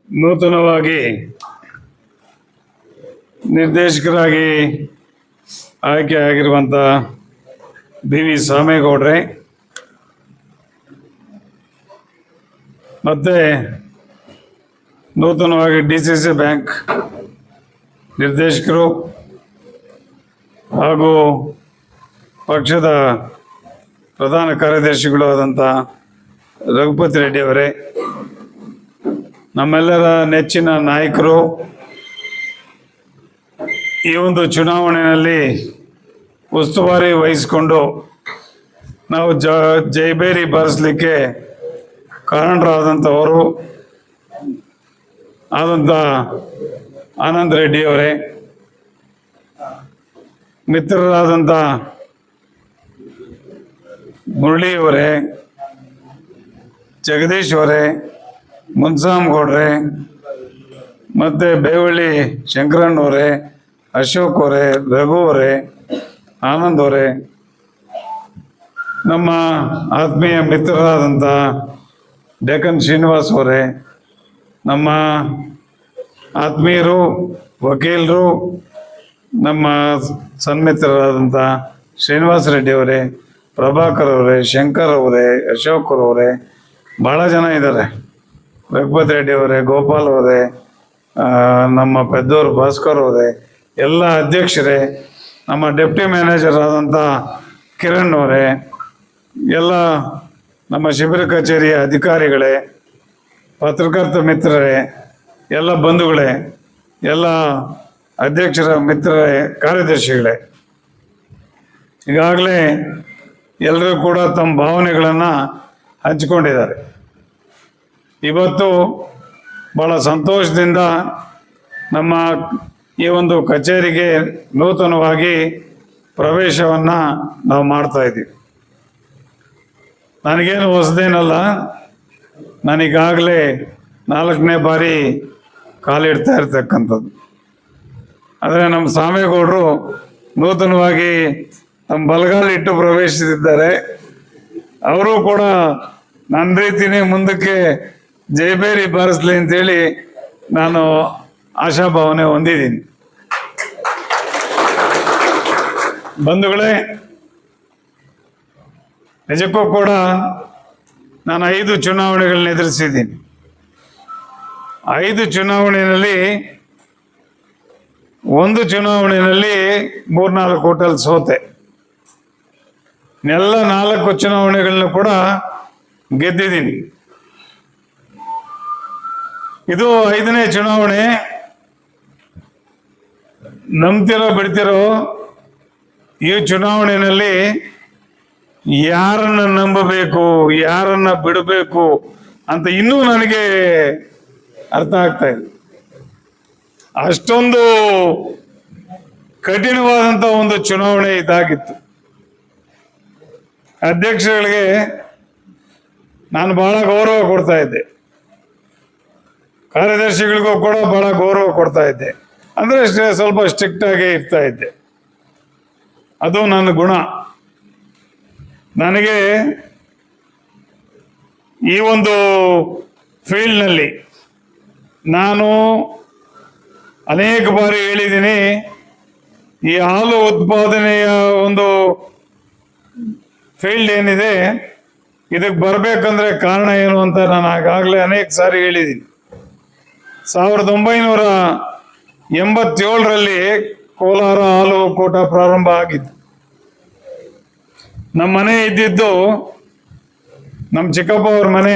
ನೂತನವಾಗಿ ನಿರ್ದೇಶಕರಾಗಿ ಆಯ್ಕೆ ಆಗಿರುವಂಥ ಬಿ.ವಿ. ಸಾಮೇಗೌಡ್ರೆ ಮತ್ತು ನೂತನವಾಗಿ ಡಿ.ಸಿ.ಸಿ ಬ್ಯಾಂಕ್ ನಿರ್ದೇಶಕರು ಹಾಗೂ ಪಕ್ಷದ ಪ್ರಧಾನ ಕಾರ್ಯದರ್ಶಿಗಳು ಆದಂಥ ರಘುಪತಿ ರೆಡ್ಡಿ ಅವರೇ, ನಮ್ಮೆಲ್ಲರ ನೆಚ್ಚಿನ ನಾಯಕರು, ಈ ಒಂದು ಚುನಾವಣೆಯಲ್ಲಿ ಉಸ್ತುವಾರಿ ವಹಿಸಿಕೊಂಡು ನಾವು ಜೈಬೇರಿ ಬಾರಿಸಲಿಕ್ಕೆ ಕಾರಣರಾದಂಥವರು ಆದಂಥ ಆನಂದ್ ರೆಡ್ಡಿ ಅವರೇ, ಮಿತ್ರರಾದಂಥ ಮುರಳಿಯವರೇ, ಜಗದೀಶ್ ಅವರೇ, ಮುನ್ಸಾಮ್ಗೌಡ್ರೆ, ಮತ್ತು ಬೇವಳ್ಳಿ ಶಂಕರಣ್ಣವರೇ, ಅಶೋಕ್ ಅವರೇ, ರಘು ಅವರೇ, ಆನಂದ್ ಅವರೇ, ನಮ್ಮ ಆತ್ಮೀಯ ಮಿತ್ರರಾದಂಥ ಡೆಕ್ಕನ್ ಶ್ರೀನಿವಾಸ್ ಅವರೇ, ನಮ್ಮ ಆತ್ಮೀಯರು, ವಕೀಲರು, ನಮ್ಮ ಸನ್ಮಿತ್ರರಾದಂಥ ಶ್ರೀನಿವಾಸ ರೆಡ್ಡಿ ಅವರೇ, ಪ್ರಭಾಕರ್ ಅವರೇ, ಶಂಕರ್ ಅವರೇ, ಅಶೋಕ್ ಅವರೇ, ಭಾಳ ಜನ ಇದ್ದಾರೆ, ರಘುಪತಿ ರೆಡ್ಡಿ ಅವರೇ, ಗೋಪಾಲ್ ಅವರೇ, ನಮ್ಮ ಪೆದ್ದೂರು ಭಾಸ್ಕರ್ ಅವರೇ, ಎಲ್ಲ ಅಧ್ಯಕ್ಷರೇ, ನಮ್ಮ ಡೆಪ್ಟಿ ಮ್ಯಾನೇಜರ್ ಆದಂಥ ಕಿರಣ್ ಅವರೇ, ಎಲ್ಲ ನಮ್ಮ ಶಿಬಿರ ಕಚೇರಿಯ ಅಧಿಕಾರಿಗಳೇ, ಪತ್ರಕರ್ತ ಮಿತ್ರರೇ, ಎಲ್ಲ ಬಂಧುಗಳೇ, ಎಲ್ಲ ಅಧ್ಯಕ್ಷರ ಮಿತ್ರರೇ, ಕಾರ್ಯದರ್ಶಿಗಳೇ, ಈಗಾಗಲೇ ಎಲ್ಲರೂ ಕೂಡ ತಮ್ಮ ಭಾವನೆಗಳನ್ನು ಹಂಚಿಕೊಂಡಿದ್ದಾರೆ. ಇವತ್ತು ಭಾಳ ಸಂತೋಷದಿಂದ ನಮ್ಮ ಈ ಒಂದು ಕಚೇರಿಗೆ ನೂತನವಾಗಿ ಪ್ರವೇಶವನ್ನು ನಾವು ಮಾಡ್ತಾಯಿದ್ದೀವಿ. ನನಗೇನು ಹೊಸದೇನಲ್ಲ, ನಾನೀಗಾಗಲೇ 4ನೇ ಬಾರಿ ಕಾಲಿಡ್ತಾ ಇರ್ತಕ್ಕಂಥದ್ದು. ಆದರೆ ನಮ್ಮ ಸಾಮೇಗೌಡರು ನೂತನವಾಗಿ ನಮ್ಮ ಬಲಗಾಲಿಟ್ಟು ಪ್ರವೇಶಿಸಿದ್ದಾರೆ. ಅವರು ಕೂಡ ನನ್ನ ರೀತಿಯೇ ಮುಂದಕ್ಕೆ ಜೈಬೇರಿ ಬಾರಿಸಲಿ ಅಂತೇಳಿ ನಾನು ಆಶಾಭಾವನೆ ಹೊಂದಿದ್ದೀನಿ. ಬಂಧುಗಳೇ, ನಿಜಕ್ಕೂ ಕೂಡ ನಾನು 5 ಚುನಾವಣೆಗಳನ್ನ ಎದುರಿಸಿದ್ದೀನಿ. 5 ಚುನಾವಣೆಯಲ್ಲಿ ಒಂದು ಚುನಾವಣೆಯಲ್ಲಿ 3-4 ಹೋಟೆಲ್ ಸೋತೆ. ಎಲ್ಲ 4 ಚುನಾವಣೆಗಳನ್ನ ಕೂಡ ಗೆದ್ದಿದ್ದೀನಿ. ಇದು 5ನೇ ಚುನಾವಣೆ. ನಂಬ್ತಿರೋ ಬಿಡ್ತಿರೋ, ಈ ಚುನಾವಣೆಯಲ್ಲಿ ಯಾರನ್ನು ನಂಬಬೇಕು, ಯಾರನ್ನು ಬಿಡಬೇಕು ಅಂತ ಇನ್ನೂ ನನಗೆ ಅರ್ಥ ಆಗ್ತಾ ಇದೆ. ಅಷ್ಟೊಂದು ಕಠಿಣವಾದಂಥ ಒಂದು ಚುನಾವಣೆ ಇದಾಗಿತ್ತು. ಅಧ್ಯಕ್ಷಗಳಿಗೆ ನಾನು ಭಾಳ ಗೌರವ ಕೊಡ್ತಾ ಇದ್ದೆ, ಕಾರ್ಯದರ್ಶಿಗಳಿಗೂ ಕೂಡ ಭಾಳ ಗೌರವ ಕೊಡ್ತಾ ಇದ್ದೆ. ಅಂದರೆ ಸ್ವಲ್ಪ ಸ್ಟ್ರಿಕ್ಟಾಗಿ ಇರ್ತಾ ಇದ್ದೆ, ಅದು ನನ್ನ ಗುಣ. ನನಗೆ ಈ ಒಂದು ಫೀಲ್ಡ್ನಲ್ಲಿ ನಾನು ಅನೇಕ ಬಾರಿ ಹೇಳಿದ್ದೀನಿ, ಈ ಹಾಲು ಉತ್ಪಾದನೆಯ ಒಂದು ಫೀಲ್ಡ್ ಏನಿದೆ, ಇದಕ್ಕೆ ಬರಬೇಕಂದ್ರೆ ಕಾರಣ ಏನು ಅಂತ ನಾನು ಆಗಾಗಲೇ ಅನೇಕ ಸಾರಿ ಹೇಳಿದ್ದೀನಿ. 1987ರಲ್ಲಿ ಕೋಲಾರ ಹಾಲು ಒಕ್ಕೂಟ ಪ್ರಾರಂಭ ಆಗಿತ್ತು. ನಮ್ಮ ಮನೆ ಇದ್ದಿದ್ದು, ನಮ್ಮ ಚಿಕ್ಕಪ್ಪ ಅವ್ರ ಮನೆ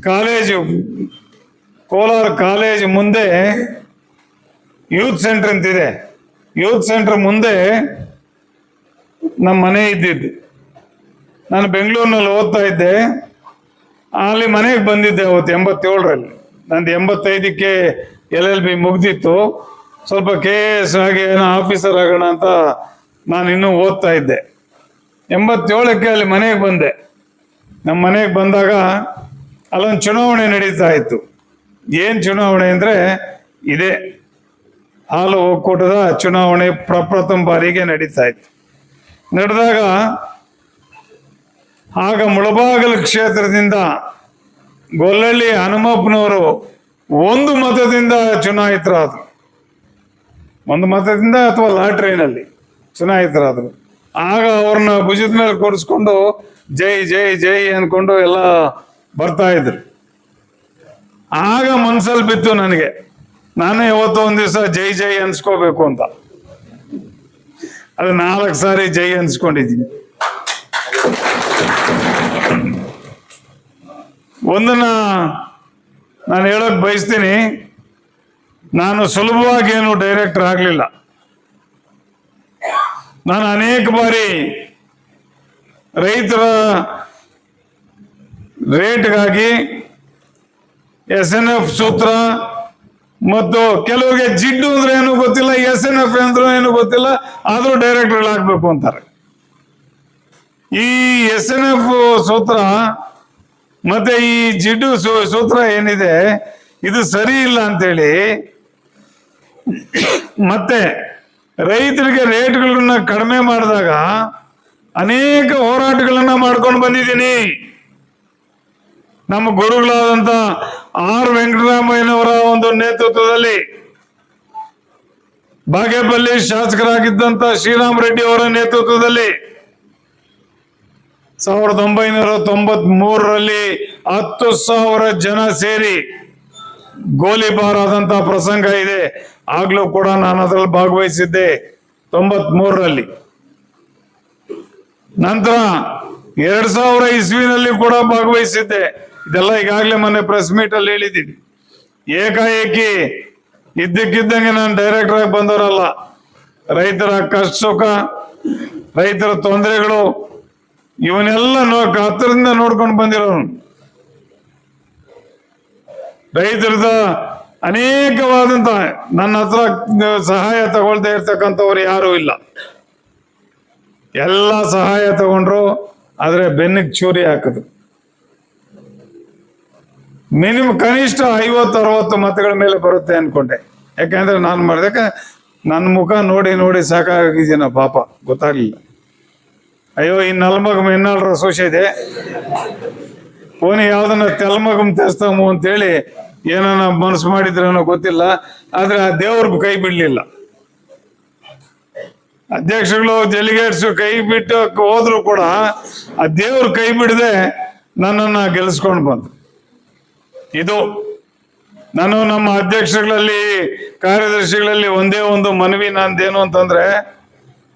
ಕಾಲೇಜು, ಕೋಲಾರ ಕಾಲೇಜ್ ಮುಂದೆ ಯೂತ್ ಸೆಂಟರ್ ಅಂತಿದೆ. ಯೂತ್ ಸೆಂಟರ್ ಮುಂದೆ ನಮ್ಮ ಮನೆ ಇದ್ದಿದ್ದು. ನಾನು ಬೆಂಗಳೂರಿನಲ್ಲಿ ಓದ್ತಾ ಇದ್ದೆ, ಅಲ್ಲಿ ಮನೆಗೆ ಬಂದಿದ್ದೆ ಅವತ್ತು 87ರಲ್ಲಿ. ನಂದು 85ಕ್ಕೆ LLB ಮುಗ್ದಿತ್ತು. ಸ್ವಲ್ಪ KS ಆಗಿ ಏನೋ ಆಫೀಸರ್ ಆಗೋಣ ಅಂತ ನಾನು ಇನ್ನೂ ಓದ್ತಾ ಇದ್ದೆ. 87ಕ್ಕೆ ಅಲ್ಲಿ ಮನೆಗೆ ಬಂದೆ. ನಮ್ಮ ಮನೆಗೆ ಬಂದಾಗ ಅಲ್ಲೊಂದು ಚುನಾವಣೆ ನಡೀತಾ ಇತ್ತು. ಏನು ಚುನಾವಣೆ ಅಂದರೆ ಇದೇ ಹಾಲು ಒಕ್ಕೂಟದ ಚುನಾವಣೆ ಪ್ರಪ್ರಥಮ ಬಾರಿಗೆ ನಡೀತಾ ಇತ್ತು. ನಡೆದಾಗ ಆಗ ಮುಳಬಾಗಿಲು ಕ್ಷೇತ್ರದಿಂದ ಗೊಲ್ಲಳ್ಳಿ ಹನುಮಪ್ಪನವರು 1 ಮತದಿಂದ ಚುನಾಯಿತರಾದರು. 1 ಮತದಿಂದ ಅಥವಾ ಲಾಟ್ರಿನಲ್ಲಿ ಚುನಾಯಿತರಾದರು. ಆಗ ಅವ್ರನ್ನ ಭುಜದ ಮೇಲೆ ಕೂರಿಸ್ಕೊಂಡು ಜೈ ಜೈ ಜೈ ಅನ್ಕೊಂಡು ಎಲ್ಲ ಬರ್ತಾ ಇದ್ರು. ಆಗ ಮನ್ಸಲ್ಲಿ ಬಿತ್ತು ನನಗೆ, ನಾನೇ ಯಾವತ್ತೋ ಒಂದ್ ದಿವಸ ಜೈ ಜೈ ಅನ್ಸ್ಕೋಬೇಕು ಅಂತ. ಅದು 4 ಸಾರಿ ಜೈ ಅನ್ಸ್ಕೊಂಡಿದ್ದೀನಿ. ಒಂದನ್ನ ನಾನು ಹೇಳಕ್ ಬಯಸ್ತೀನಿ, ನಾನು ಸುಲಭವಾಗಿ ಏನು ಡೈರೆಕ್ಟರ್ ಆಗಲಿಲ್ಲ. ನಾನು ಅನೇಕ ಬಾರಿ ರೈತರ ರೇಟ್ಗಾಗಿ SNF ಸೂತ್ರ ಮತ್ತು ಕೆಲವರಿಗೆ ಜಿಡ್ಡು ಅಂದ್ರೆ ಏನು ಗೊತ್ತಿಲ್ಲ, SNF ಅಂದ್ರೆ ಏನು ಗೊತ್ತಿಲ್ಲ, ಆದ್ರೂ ಡೈರೆಕ್ಟರ್ ಆಗ್ಬೇಕು ಅಂತಾರೆ. ಈ SNF ಸೂತ್ರ ಮತ್ತೆ ಈ ಜಿಡ್ಡು ಸೂತ್ರ ಏನಿದೆ ಇದು ಸರಿ ಇಲ್ಲ ಅಂತೇಳಿ ಮತ್ತೆ ರೈತರಿಗೆ ರೇಟ್ಗಳನ್ನ ಕಡಿಮೆ ಮಾಡಿದಾಗ ಅನೇಕ ಹೋರಾಟಗಳನ್ನ ಮಾಡ್ಕೊಂಡು ಬಂದಿದ್ದೀನಿ. ನಮ್ಮ ಗುರುಗಳಾದಂತ R ವೆಂಕಟರಾಮಯ್ಯನವರ ಒಂದು ನೇತೃತ್ವದಲ್ಲಿ, ಬಾಗೇಪಲ್ಲಿ ಶಾಸಕರಾಗಿದ್ದಂತ ಶ್ರೀರಾಮ್ ರೆಡ್ಡಿ ಅವರ ನೇತೃತ್ವದಲ್ಲಿ 1993ರಲ್ಲಿ 10,000 ಜನ ಸೇರಿ ಗೋಲಿಬಾರ್ ಆದಂತಹ ಪ್ರಸಂಗ ಇದೆ. ಆಗ್ಲೂ ಕೂಡ ನಾನು ಅದರಲ್ಲಿ ಭಾಗವಹಿಸಿದ್ದೆ 93ರಲ್ಲಿ. ನಂತರ 2000 ಇಸ್ವಿನಲ್ಲಿ ಕೂಡ ಭಾಗವಹಿಸಿದ್ದೆ. ಇದೆಲ್ಲ ಈಗಾಗಲೇ ಮೊನ್ನೆ ಪ್ರೆಸ್ ಮೀಟ್ ಅಲ್ಲಿ ಹೇಳಿದ್ದೀನಿ. ಏಕಾಏಕಿ ಇದ್ದಕ್ಕಿದ್ದಂಗೆ ನಾನು ಡೈರೆಕ್ಟರ್ ಆಗಿ ಬಂದವರಲ್ಲ. ರೈತರ ಕಷ್ಟ ಸುಖ, ರೈತರ ತೊಂದರೆಗಳು ಇವನ್ನೆಲ್ಲ ಹತ್ತಿರದಿಂದ ನೋಡ್ಕೊಂಡು ಬಂದಿರೋನು. ರೈತರದ ಅನೇಕವಾದಂತ ನನ್ನ ಹತ್ರ ಸಹಾಯ ತಗೊಳ್ತಾ ಇರ್ತಕ್ಕಂಥವ್ರು ಯಾರೂ ಇಲ್ಲ. ಎಲ್ಲ ಸಹಾಯ ತಗೊಂಡ್ರು, ಆದ್ರೆ ಬೆನ್ನಿಗೆ ಚೂರಿ ಹಾಕಿದ್ರು. ಕನಿಷ್ಠ 50-60 ಮತಗಳ ಮೇಲೆ ಬರುತ್ತೆ ಅನ್ಕೊಂಡೆ. ಯಾಕಂದ್ರೆ ನಾನು ಮಾಡಿದೆ, ನನ್ನ ಮುಖ ನೋಡಿ ನೋಡಿ ಸಾಕಾಗಿದ್ದೀನ ಪಾಪ, ಗೊತ್ತಾಗ್ಲಿಲ್ಲ. ಅಯ್ಯೋ ಈ ನಲ್ಮಗಮ್ ಇನ್ನಾಳ್ರ ಸೋಷೆ ಇದೆ, ಪೋನಿ ಯಾವ್ದನ್ನ ತೆಲ್ಮಗಮ್ ತೆಸ್ತಾಮು ಅಂತೇಳಿ ಏನನ್ನ ಮನಸ್ಸು ಮಾಡಿದ್ರೇನೋ ಗೊತ್ತಿಲ್ಲ. ಆದ್ರೆ ಆ ದೇವ್ರ ಕೈ ಬಿಡ್ಲಿಲ್ಲ. ಅಧ್ಯಕ್ಷಗಳು ಡೆಲಿಗೇಟ್ಸ್ ಕೈ ಬಿಟ್ಟು ಹೋದ್ರು ಕೂಡ ಆ ದೇವ್ರ ಕೈ ಬಿಡದೆ ನನ್ನನ್ನ ಗೆಲ್ಲಿಸ್ಕೊಂಡು ಬಂದು. ಇದು ನಾನು ನಮ್ಮ ಅಧ್ಯಕ್ಷಗಳಲ್ಲಿ ಕಾರ್ಯದರ್ಶಿಗಳಲ್ಲಿ ಒಂದೇ ಒಂದು ಮನವಿ ನಂದೇನು ಅಂತಂದ್ರೆ,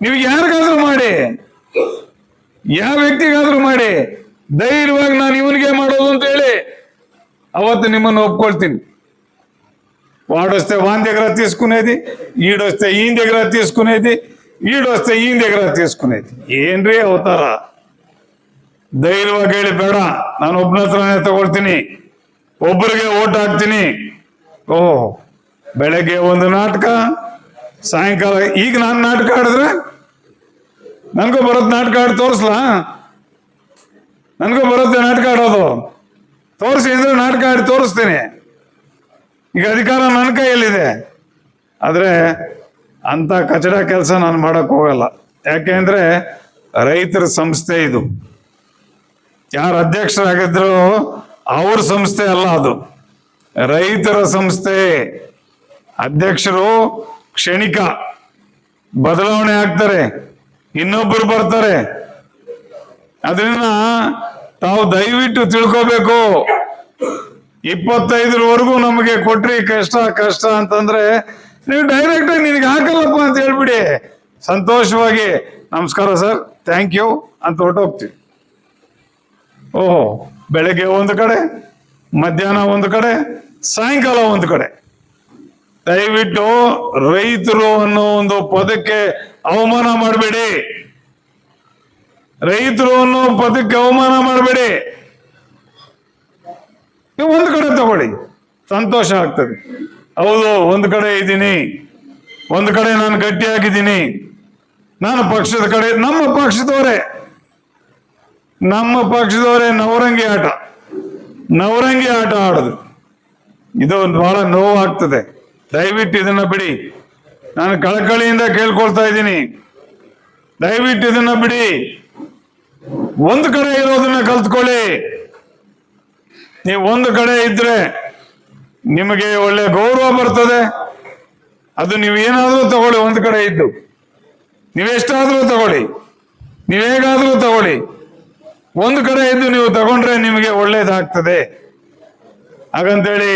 ನೀವು ಯಾರಿಗಾದ್ರೂ ಮಾಡಿ, ಯಾವ ವ್ಯಕ್ತಿಗಾದ್ರೂ ಮಾಡಿ, ಧೈರ್ಯವಾಗಿ ನಾನು ಇವನಿಗೆ ಮಾಡೋದು ಅಂತ ಹೇಳಿ అవత్ నిమ్మను ఒప్పుకొల్ತೀನಿ. వాడొస్తే వాని దగ్గర తీసుకునేది, ఈడొస్తే ఈయన దగ్గర తీసుకునేది, ఈడొస్తే ఈయన దగ్గర తీసుకునేది. ಏನ್ರಿ ಅವತಾರ? ಧೈರ್ಯವಾಗಿ ಹೇಳಿ, ಬೇಡ ನಾನು ಒಬ್ಬನ ಹತ್ರನೇ ತಗೊಳ್ತೀನಿ, ಒಬ್ಬರಿಗೆ ಓಟ್ ಹಾಕ್ತೀನಿ. ಓಹ್, ಬೆಳಗ್ಗೆ ಒಂದು ನಾಟಕ, ಸಾಯಂಕಾಲ ಈಗ ನಾನು ನಾಟಕ ಆಡಿದ್ರೆ ನನಗೂ ಬರುತ್ತೆ. ನಾಟಕ ಆಡಿ ತೋರಿಸ್ಲಾ? ನನಗೂ ಬರುತ್ತೆ ನಾಟಕ ಆಡೋದು. ತೋರಿಸಿ ಅಂದ್ರೆ ನಾಟಕ ಆಡಿ ತೋರಿಸ್ತೀನಿ. ಈಗ ಅಧಿಕಾರ ನನ್ನ ಕೈಯಲ್ಲಿದೆ. ಆದ್ರೆ ಅಂತ ಕಚಡ ಕೆಲಸ ನಾನು ಮಾಡಕ್ ಹೋಗಲ್ಲ. ಯಾಕೆಂದ್ರೆ ರೈತರ ಸಂಸ್ಥೆ ಇದು. ಯಾರು ಅಧ್ಯಕ್ಷರಾಗಿದ್ರು ಅವ್ರ ಸಂಸ್ಥೆ ಅಲ್ಲ, ಅದು ರೈತರ ಸಂಸ್ಥೆ. ಅಧ್ಯಕ್ಷರು ಕ್ಷಣಿಕ ಬದಲಾವಣೆ ಆಗ್ತಾರೆ, ಇನ್ನೊಬ್ಬರು ಬರ್ತಾರೆ. ಅದನ್ನ ತಾವು ದಯವಿಟ್ಟು ತಿಳ್ಕೋಬೇಕು. 25ರವರೆಗೂ ನಮಗೆ ಕೊಟ್ರಿ ಕಷ್ಟ ಅಂತಂದ್ರೆ ನೀವು ಡೈರೆಕ್ಟ್ ಆಗಿ ನಿನಗೆ ಹಾಕಲ್ಲಪ್ಪ ಅಂತ ಹೇಳ್ಬಿಡಿ. ಸಂತೋಷವಾಗಿ ನಮಸ್ಕಾರ ಸರ್, ಥ್ಯಾಂಕ್ ಯು ಅಂತ ಹೊರಟೋಗ್ತೀವಿ. ಓಹೋ, ಬೆಳಗ್ಗೆ ಒಂದು ಕಡೆ, ಮಧ್ಯಾಹ್ನ ಒಂದು ಕಡೆ, ಸಾಯಂಕಾಲ ಒಂದು ಕಡೆ. ದಯವಿಟ್ಟು ರೈತರು ಅನ್ನೋ ಒಂದು ಪದಕ್ಕೆ ಅವಮಾನ ಮಾಡಬೇಡಿ. ರೈತರು ಅನ್ನೋ ಪದಕ್ಕೆ ಅವಮಾನ ಮಾಡಬೇಡಿ. ನೀವು ಒಂದು ಕಡೆ ತಗೊಳ್ಳಿ, ಸಂತೋಷ ಆಗ್ತದೆ. ಹೌದು, ಒಂದು ಕಡೆ ಇದ್ದೀನಿ, ಒಂದು ಕಡೆ ನಾನು ಗಟ್ಟಿಯಾಗಿದ್ದೀನಿ. ನಾನು ಪಕ್ಷದ ಕಡೆ, ನಮ್ಮ ಪಕ್ಷದವರೇ ನವರಂಗಿ ಆಟ ಆಡುದು. ಇದು ಬಹಳ ನೋವಾಗ್ತದೆ. ದಯವಿಟ್ಟು ಇದನ್ನ ಬಿಡಿ. ನಾನು ಕಳಕಳಿಯಿಂದ ಕೇಳ್ಕೊಳ್ತಾ ಇದ್ದೀನಿ, ದಯವಿಟ್ಟು ಇದನ್ನ ಬಿಡಿ. ಒಂದು ಕಡೆ ಇರೋದನ್ನ ಕಲ್ತ್ಕೊಳ್ಳಿ. ನೀವು ಒಂದು ಕಡೆ ಇದ್ರೆ ನಿಮಗೆ ಒಳ್ಳೆ ಗೌರವ ಬರ್ತದೆ. ಅದು ನೀವು ಏನಾದರೂ ತಗೊಳ್ಳಿ, ಒಂದು ಕಡೆ ಇದ್ದು ನೀವೆಷ್ಟಾದರೂ ತಗೊಳ್ಳಿ, ನೀವೇಗಾದರೂ ತಗೊಳ್ಳಿ, ಒಂದು ಕಡೆ ಇದ್ದು ನೀವು ತಗೊಂಡ್ರೆ ನಿಮಗೆ ಒಳ್ಳೇದಾಗ್ತದೆ. ಹಾಗಂತೇಳಿ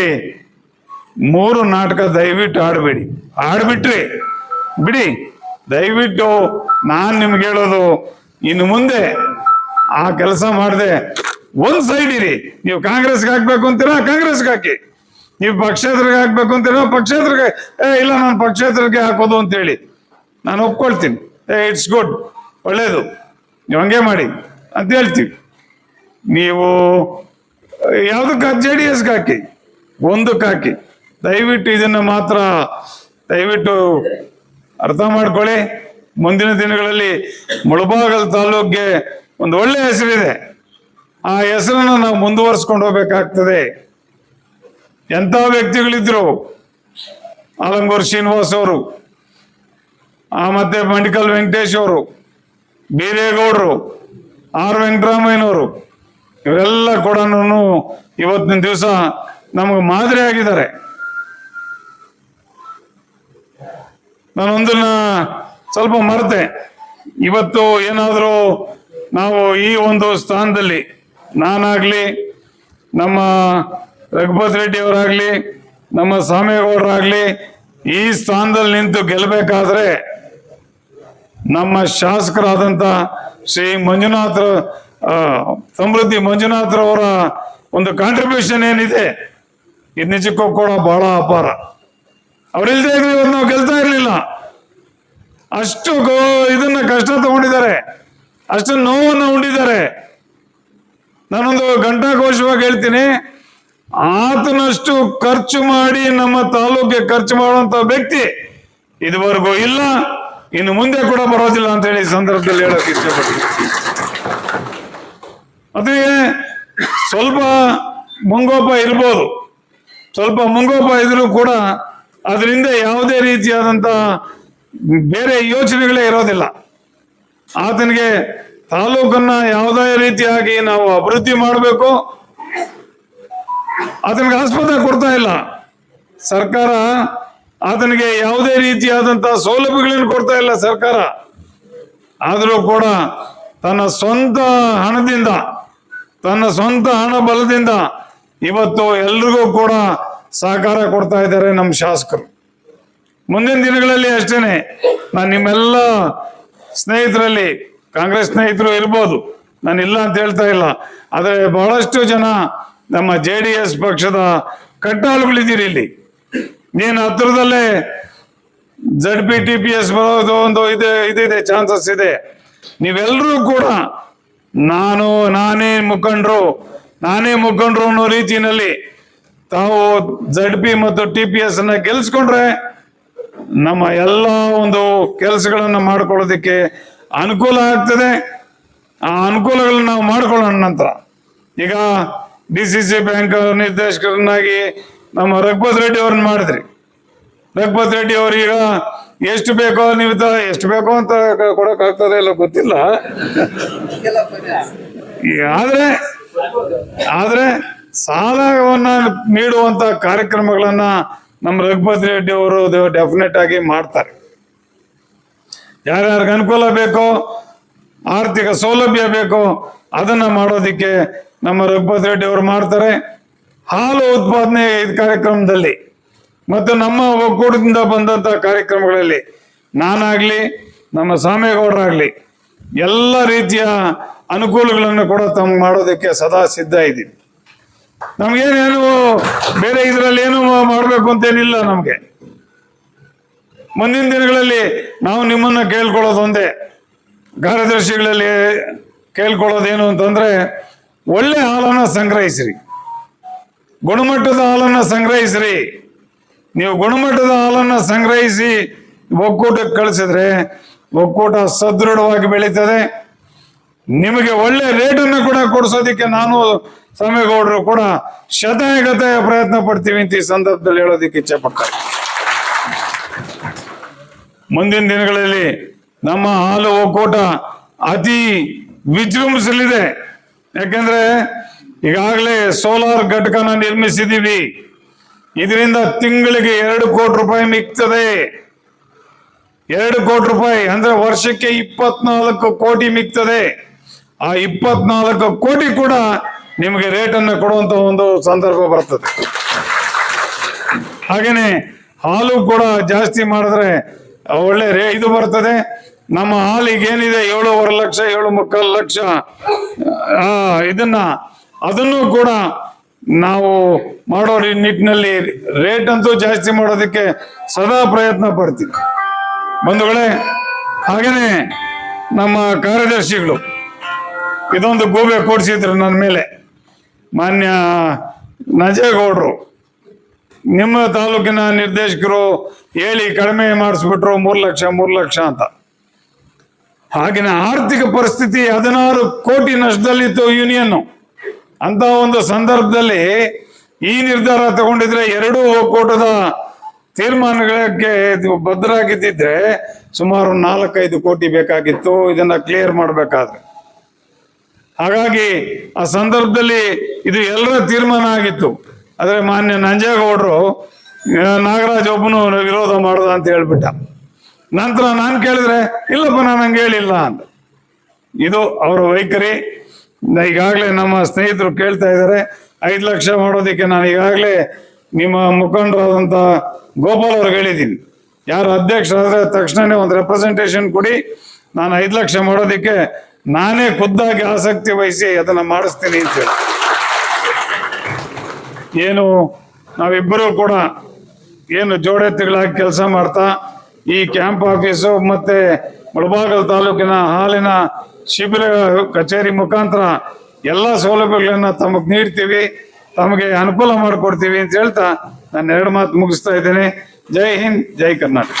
3 ನಾಟಕ ದಯವಿಟ್ಟು ಆಡಬೇಡಿ. ಆಡ್ಬಿಟ್ರಿ ಬಿಡಿ, ದಯವಿಟ್ಟು ನಾನು ನಿಮ್ಗೆ ಹೇಳೋದು, ಇನ್ನು ಮುಂದೆ ಆ ಕೆಲಸ ಮಾಡದೆ ಒಂದ್ ಸೈಡ್ ಇರಿ. ನೀವು ಕಾಂಗ್ರೆಸ್ಗೆ ಹಾಕ್ಬೇಕು ಅಂತೀರಾ, ಕಾಂಗ್ರೆಸ್ಗೆ ಹಾಕಿ. ನೀವು ಪಕ್ಷೇತರಿಗೆ ಹಾಕ್ಬೇಕು ಅಂತೀರಾ, ಪಕ್ಷೇತರಿಗೆ ಇಲ್ಲ ನಾನು ಪಕ್ಷೇತರಿಗೆ ಹಾಕೋದು ಅಂತೇಳಿ ನಾನು ಒಪ್ಕೊಳ್ತೀನಿ. ಇಟ್ಸ್ ಗುಡ್, ಒಳ್ಳೇದು, ನೀವು ಹಂಗೆ ಮಾಡಿ ಅಂತ ಹೇಳ್ತೀವಿ. ನೀವು ಯಾವುದಕ್ಕೆ JDSಗೆ ಹಾಕಿ, ಒಂದಕ್ಕೆ ಹಾಕಿ. ದಯವಿಟ್ಟು ಇದನ್ನ ಮಾತ್ರ ದಯವಿಟ್ಟು ಅರ್ಥ ಮಾಡ್ಕೊಳ್ಳಿ. ಮುಂದಿನ ದಿನಗಳಲ್ಲಿ ಮುಳಬಾಗಲ್ ತಾಲೂಕಿಗೆ ಒಂದು ಒಳ್ಳೆ ಹೆಸರಿದೆ. ಆ ಹೆಸರನ್ನು ನಾವು ಮುಂದುವರಿಸ್ಕೊಂಡು ಹೋಗ್ಬೇಕಾಗ್ತದೆ. ಎಂಥ ವ್ಯಕ್ತಿಗಳಿದ್ರು, ಆಲಂಗೂರು ಶ್ರೀನಿವಾಸ್ ಅವರು, ಮತ್ತೆ ಮಂಡಿಕಲ್ ವೆಂಕಟೇಶ್ ಅವರು, ಬೀರೇಗೌಡರು, R ವೆಂಕಟರಾಮಯ್ಯನವರು, ಇವರೆಲ್ಲ ಕೂಡ ಇವತ್ತಿನ ದಿವಸ ನಮಗೆ ಮಾದರಿ ಆಗಿದ್ದಾರೆ. ನಾನೊಂದನ್ನ ಸ್ವಲ್ಪ ಮರೆತೆ. ಇವತ್ತು ಏನಾದರೂ ನಾವು ಈ ಒಂದು ಸ್ಥಾನದಲ್ಲಿ, ನಾನಾಗ್ಲಿ, ನಮ್ಮ ರಘುಪತಿ ರೆಡ್ಡಿ ಅವರಾಗ್ಲಿ, ನಮ್ಮ ಸಾಮೇಗೌಡರಾಗ್ಲಿ ಈ ಸ್ಥಾನದಲ್ಲಿ ನಿಂತು ಗೆಲ್ಲಬೇಕಾದ್ರೆ ನಮ್ಮ ಶಾಸಕರಾದಂಥ ಶ್ರೀ ಮಂಜುನಾಥ್, ಸಮೃದ್ಧಿ ಮಂಜುನಾಥ್ರವರ ಒಂದು ಕಾಂಟ್ರಿಬ್ಯೂಷನ್ ಏನಿದೆ, ಇದು ನಿಜಕ್ಕೂ ಕೂಡ ಬಹಳ ಅಪಾರ. ಅವರಿಲ್ಲದೆ ಇದ್ರೆ ಇವತ್ತು ನಾವು ಗೆಲ್ತಾ ಇರಲಿಲ್ಲ. ಅಷ್ಟು ಇದನ್ನ ಕಷ್ಟ ತಗೊಂಡಿದ್ದಾರೆ, ಅಷ್ಟು ನೋವನ್ನು ಉಂಡಿದ್ದಾರೆ. ನಾನೊಂದು ಘಂಟಾಘೋಷವಾಗಿ ಹೇಳ್ತೀನಿ, ಆತನಷ್ಟು ಖರ್ಚು ಮಾಡಿ ನಮ್ಮ ತಾಲೂಕಿಗೆ ಖರ್ಚು ಮಾಡುವಂತ ವ್ಯಕ್ತಿ ಇದುವರೆಗೂ ಇಲ್ಲ, ಇನ್ನು ಮುಂದೆ ಕೂಡ ಬರೋದಿಲ್ಲ ಅಂತ ಹೇಳಿ ಸಂದರ್ಭದಲ್ಲಿ ಹೇಳಕ್ ಇಷ್ಟಪಡ್ತೀನಿ. ಮತ್ತೆ ಸ್ವಲ್ಪ ಮುಂಗೋಪ ಇರ್ಬೋದು, ಸ್ವಲ್ಪ ಮುಂಗೋಪ ಇದ್ರೂ ಕೂಡ ಅದರಿಂದ ಯಾವುದೇ ರೀತಿಯಾದಂತ ಬೇರೆ ಯೋಚನೆಗಳೇ ಇರೋದಿಲ್ಲ. ಆತನಿಗೆ ತಾಲೂಕನ್ನ ಯಾವುದೇ ರೀತಿಯಾಗಿ ನಾವು ಅಭಿವೃದ್ಧಿ ಮಾಡಬೇಕು, ಆತನಿಗೆ ಆಸ್ಪತ್ರೆ ಕೊಡ್ತಾ ಇಲ್ಲ ಸರ್ಕಾರ, ಆತನಿಗೆ ಯಾವುದೇ ರೀತಿಯಾದಂತ ಸೌಲಭ್ಯಗಳನ್ನು ಕೊಡ್ತಾ ಇಲ್ಲ ಸರ್ಕಾರ. ಆದರೂ ಕೂಡ ತನ್ನ ಸ್ವಂತ ಹಣದಿಂದ, ತನ್ನ ಸ್ವಂತ ಹಣ ಬಲದಿಂದ ಇವತ್ತು ಎಲ್ರಿಗೂ ಕೂಡ ಸಹಕಾರ ಕೊಡ್ತಾ ಇದ್ದಾರೆ ನಮ್ಮ ಶಾಸಕರು. ಮುಂದಿನ ದಿನಗಳಲ್ಲಿ ಅಷ್ಟೇನೆ ನಾನು ನಿಮ್ಮೆಲ್ಲ ಸ್ನೇಹಿತರಲ್ಲಿ, ಕಾಂಗ್ರೆಸ್ ಸ್ನೇಹಿತರು ಇರ್ಬೋದು, ನಾನು ಇಲ್ಲ ಅಂತ ಹೇಳ್ತಾ ಇಲ್ಲ, ಆದರೆ ಬಹಳಷ್ಟು ಜನ ನಮ್ಮ JDS ಪಕ್ಷದ ಕಟ್ಟಾಳುಗಳಿದ್ದೀರಿ ಇಲ್ಲಿ. ನೀನು ಹತ್ರದಲ್ಲೇ ZP TPS ಬರೋದು ಒಂದು ಇದಿದೆ, ಚಾನ್ಸಸ್ ಇದೆ. ನೀವೆಲ್ಲರೂ ಕೂಡ ನಾನೇ ಮುಖಂಡರು ಅನ್ನೋ ರೀತಿಯಲ್ಲಿ ತಾವು ZP ಮತ್ತು TPS ಅನ್ನ ಗೆಲ್ಸ್ಕೊಂಡ್ರೆ ನಮ್ಮ ಎಲ್ಲ ಒಂದು ಕೆಲಸಗಳನ್ನ ಮಾಡ್ಕೊಳ್ಳೋದಕ್ಕೆ ಅನುಕೂಲ ಆಗ್ತದೆ. ಆ ಅನುಕೂಲಗಳನ್ನ ನಾವು ಮಾಡ್ಕೊಳ್ಳೋಣ. ನಂತರ ಈಗ DCC ಬ್ಯಾಂಕ್ ನಿರ್ದೇಶಕರನ್ನಾಗಿ ನಮ್ಮ ರಘುಪತಿ ರೆಡ್ಡಿ ಅವ್ರನ್ನ ಮಾಡಿದ್ರಿ. ರಘುಪತಿ ರೆಡ್ಡಿ ಅವ್ರೀಗ ಎಷ್ಟು ಬೇಕೋ ನೀವು ಎಷ್ಟು ಬೇಕೋ ಅಂತ ಕೊಡಕ್ ಆಗ್ತದೆ ಇಲ್ಲ ಗೊತ್ತಿಲ್ಲ, ಆದ್ರೆ ಸಾಲವನ್ನ ನೀಡುವಂತ ಕಾರ್ಯಕ್ರಮಗಳನ್ನ ನಮ್ಮ ರಘುಪತಿ ರೆಡ್ಡಿ ಅವರು ಡೆಫಿನೆಟ್ ಆಗಿ ಮಾಡ್ತಾರೆ. ಯಾರ್ಯಾರಿಗೆ ಅನುಕೂಲ ಬೇಕೋ, ಆರ್ಥಿಕ ಸೌಲಭ್ಯ ಬೇಕೋ ಅದನ್ನ ಮಾಡೋದಿಕ್ಕೆ ನಮ್ಮ ರಘುಪತಿ ರೆಡ್ಡಿ ಅವರು ಮಾಡ್ತಾರೆ. ಹಾಲು ಉತ್ಪಾದನೆ ಕಾರ್ಯಕ್ರಮದಲ್ಲಿ ಮತ್ತು ನಮ್ಮ ಒಕ್ಕೂಟದಿಂದ ಬಂದಂತ ಕಾರ್ಯಕ್ರಮಗಳಲ್ಲಿ ನಾನಾಗ್ಲಿ, ನಮ್ಮ ಸಾಮೇಗೌಡರಾಗ್ಲಿ ಎಲ್ಲ ರೀತಿಯ ಅನುಕೂಲಗಳನ್ನು ಕೂಡ ತಮ್ಮ ಮಾಡೋದಕ್ಕೆ ಸದಾ ಸಿದ್ಧ ಇದ್ದೀವಿ. ನಮ್ಗೇನೇನು ಬೇರೆ ಇದರಲ್ಲಿ ಏನು ಮಾಡಬೇಕು ಅಂತೇನಿಲ್ಲ. ನಮ್ಗೆ ಮುಂದಿನ ದಿನಗಳಲ್ಲಿ ನಾವು ನಿಮ್ಮನ್ನ ಕೇಳ್ಕೊಳ್ಳೋದೊಂದೇ, ಕಾರ್ಯದರ್ಶಿಗಳಲ್ಲಿ ಕೇಳ್ಕೊಳ್ಳೋದೇನು ಅಂತಂದ್ರೆ, ಒಳ್ಳೆ ಹಾಲನ್ನ ಸಂಗ್ರಹಿಸ್ರಿ, ಗುಣಮಟ್ಟದ ಹಾಲನ್ನ ಸಂಗ್ರಹಿಸ್ರಿ. ನೀವು ಗುಣಮಟ್ಟದ ಹಾಲನ್ನ ಸಂಗ್ರಹಿಸಿ ಒಕ್ಕೂಟಕ್ಕೆ ಕಳಿಸಿದ್ರೆ ಒಕ್ಕೂಟ ಸದೃಢವಾಗಿ ಬೆಳೀತದೆ. ನಿಮಗೆ ಒಳ್ಳೆ ರೇಟನ್ನು ಕೂಡ ಕೊಡಿಸೋದಿಕ್ಕೆ ನಾನು ಸಾಮೇಗೌಡರು ಕೂಡ ಶತಾಯಗತಾಯ ಪ್ರಯತ್ನ ಪಡ್ತೀವಿ ಅಂತ ಈ ಸಂದರ್ಭದಲ್ಲಿ ಹೇಳೋದಿಕ್ಕೆ ಇಚ್ಛೆ ಪಡ್ತಾರೆ. ಮುಂದಿನ ದಿನಗಳಲ್ಲಿ ನಮ್ಮ ಹಾಲು ಒಕ್ಕೂಟ ಅತಿ ವಿಜೃಂಭಿಸಲಿದೆ. ಯಾಕೆಂದ್ರೆ ಈಗಾಗಲೇ ಸೋಲಾರ್ ಘಟಕನ ನಿರ್ಮಿಸಿದೀವಿ. ಇದರಿಂದ ತಿಂಗಳಿಗೆ 2 ಕೋಟಿ ರೂಪಾಯಿ ಮಿಗ್ತದೆ. 2 ಕೋಟಿ ರೂಪಾಯಿ ಅಂದ್ರೆ ವರ್ಷಕ್ಕೆ 24 ಕೋಟಿ ಮಿಗ್ತದೆ. ಆ 24 ಕೋಟಿ ಕೂಡ ನಿಮಗೆ ರೇಟ್ ಅನ್ನು ಕೊಡುವಂತ ಒಂದು ಸಂದರ್ಭ ಬರ್ತದೆ. ಹಾಗೇನೆ ಹಾಲು ಕೂಡ ಜಾಸ್ತಿ ಮಾಡಿದ್ರೆ ಒಳ್ಳೆ ಇದು ಬರ್ತದೆ. ನಮ್ಮ ಹಾಲಿಗೆ ಏನಿದೆ 7.5 ಲಕ್ಷ 7.25 ಲಕ್ಷ ಅದನ್ನು ಕೂಡ ನಾವು ಮಾಡೋ ನಿಟ್ಟಿನಲ್ಲಿ ರೇಟ್ ಅಂತೂ ಜಾಸ್ತಿ ಮಾಡೋದಕ್ಕೆ ಸದಾ ಪ್ರಯತ್ನ ಪಡ್ತೀವಿ ಬಂಧುಗಳೇ. ಹಾಗೇನೆ ನಮ್ಮ ಕಾರ್ಯದರ್ಶಿಗಳು ಇದೊಂದು ಗೂಬೆ ಕೊಡಿಸಿದ್ರು ನನ್ನ ಮೇಲೆ. ಮಾನ್ಯ ನಂಜೇಗೌಡರು, ನಿಮ್ಮ ತಾಲೂಕಿನ ನಿರ್ದೇಶಕರು ಹೇಳಿ ಕಡಿಮೆ ಮಾಡಿಸ್ಬಿಟ್ರು 3 ಲಕ್ಷ ಅಂತ. ಹಾಗೆನ ಆರ್ಥಿಕ ಪರಿಸ್ಥಿತಿ 16 ಕೋಟಿ ನಷ್ಟದಲ್ಲಿತ್ತು ಯೂನಿಯನ್. ಅಂತ ಒಂದು ಸಂದರ್ಭದಲ್ಲಿ ಈ ನಿರ್ಧಾರ ತಗೊಂಡಿದ್ರೆ 2 ಒಕ್ಕೂಟದ ತೀರ್ಮಾನಗಳಿಗೆ ಬದ್ಧರಾಗಿದ್ದಿದ್ರೆ ಸುಮಾರು 4-5 ಕೋಟಿ ಬೇಕಾಗಿತ್ತು ಇದನ್ನ ಕ್ಲಿಯರ್ ಮಾಡಬೇಕಾದ್ರೆ. ಹಾಗಾಗಿ ಆ ಸಂದರ್ಭದಲ್ಲಿ ಇದು ಎಲ್ಲರ ತೀರ್ಮಾನ ಆಗಿತ್ತು. ಆದರೆ ಮಾನ್ಯ ನಂಜೇಗೌಡರು ನಾಗರಾಜ್ ಒಬ್ಬನು ವಿರೋಧ ಮಾಡೋದ ಅಂತ ಹೇಳ್ಬಿಟ್ಟ. ನಂತರ ನಾನು ಕೇಳಿದ್ರೆ ಇಲ್ಲಪ್ಪ ನಾನು ಹಂಗೆ ಹೇಳಿಲ್ಲ ಅಂತ. ಇದು ಅವರ ವೈಖರಿ. ಈಗಾಗಲೇ ನಮ್ಮ ಸ್ನೇಹಿತರು ಕೇಳ್ತಾ ಇದ್ದಾರೆ 5 ಲಕ್ಷ ಮಾಡೋದಕ್ಕೆ. ನಾನು ಈಗಾಗಲೇ ನಿಮ್ಮ ಮುಖಂಡರಾದಂಥ ಗೋಪಾಲ್ ಅವ್ರಿಗೆ ಹೇಳಿದ್ದೀನಿ, ಯಾರು ಅಧ್ಯಕ್ಷರಾದ್ರೆ ತಕ್ಷಣನೇ ಒಂದು ರೆಪ್ರೆಸೆಂಟೇಷನ್ ಕೊಡಿ, ನಾನು 5 ಲಕ್ಷ ಮಾಡೋದಕ್ಕೆ ನಾನೇ ಖುದ್ದಾಗಿ ಆಸಕ್ತಿ ವಹಿಸಿ ಅದನ್ನ ಮಾಡಿಸ್ತೀನಿ ಅಂತೇಳಿ. ಏನು ನಾವಿಬ್ಬರೂ ಕೂಡ ಏನು ಜೋಡೆತ್ತುಗಳಾಗಿ ಕೆಲಸ ಮಾಡ್ತಾ ಈ ಕ್ಯಾಂಪ್ ಆಫೀಸು ಮತ್ತೆ ಮುಳಬಾಗಿಲು ತಾಲೂಕಿನ ಹಾಲಿನ ಶಿಬಿರ ಕಚೇರಿ ಮುಖಾಂತರ ಎಲ್ಲ ಸೌಲಭ್ಯಗಳನ್ನ ತಮಗೆ ನೀಡ್ತೀವಿ, ತಮಗೆ ಅನುಕೂಲ ಮಾಡಿಕೊಡ್ತೀವಿ ಅಂತ ಹೇಳ್ತಾ ನಾನು 2 ಮಾತು ಮುಗಿಸ್ತಾ ಇದ್ದೇನೆ. ಜೈ ಹಿಂದ್, ಜೈ ಕರ್ನಾಟಕ.